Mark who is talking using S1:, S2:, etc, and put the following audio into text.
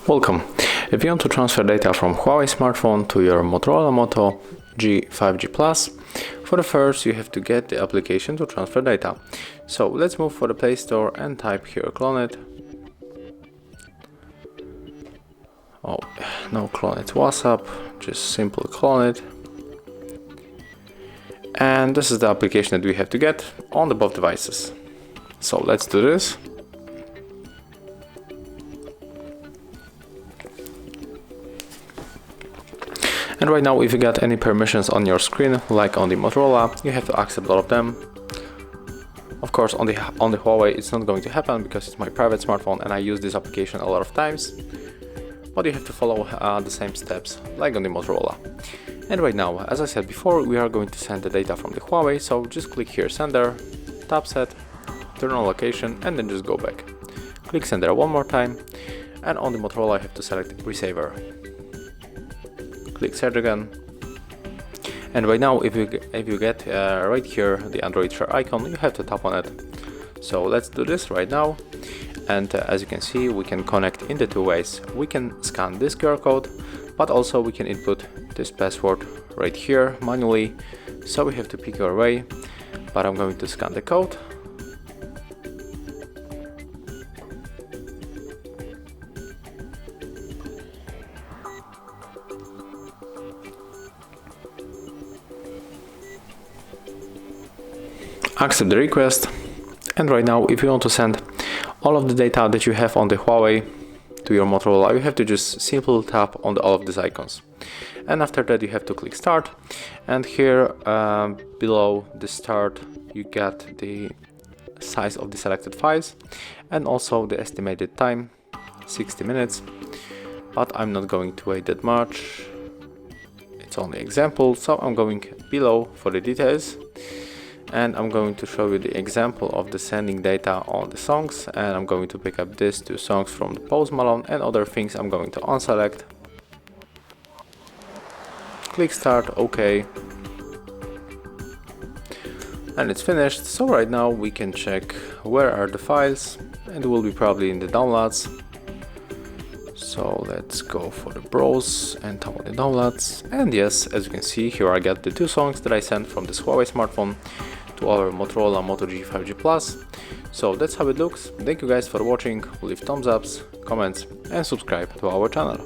S1: Welcome. If you want to transfer data from Huawei smartphone to your Motorola Moto G 5G Plus, for the first you have to get the application to transfer data. So let's move for the Play Store and type here CLONEit. Oh, no CLONEit WhatsApp, just simple CLONEit. And this is the application that we have to get on the both devices. So let's do this. And right now, if you got any permissions on your screen, like on the Motorola, you have to accept all of them. Of course, on the Huawei, it's not going to happen because it's my private smartphone and I use this application a lot of times. But you have to follow the same steps, like on the Motorola. And right now, as I said before, we are going to send the data from the Huawei, so just click here Sender, tap Set, turn on location, and then just go back. Click Sender one more time, and on the Motorola, I have to select Receiver. Click Search again, and right now if you get right here the Android Share icon, you have to tap on it. So let's do this right now, and as you can see, we can connect in the two ways. We can scan this QR code, but also we can input this password right here manually, so we have to pick our way, but I'm going to scan the code. Accept the request, and right now if you want to send all of the data that you have on the Huawei to your Motorola, you have to just simply tap on all of these icons, and after that you have to click Start, and here below the Start you get the size of the selected files and also the estimated time, 60 minutes, but I'm not going to wait that much, it's only example, so I'm going below for the details. And I'm going to show you the example of the sending data on the songs, and I'm going to pick up these two songs from the Post Malone, and other things I'm going to unselect. Click Start, OK, and it's finished. So right now we can check where are the files, and it will be probably in the downloads. So let's go for the browse and tap on the downloads, and yes, as you can see here I got the two songs that I sent from this Huawei smartphone to our Motorola Moto G 5G Plus. So that's how it looks. Thank you guys for watching, leave thumbs ups, comments and subscribe to our channel.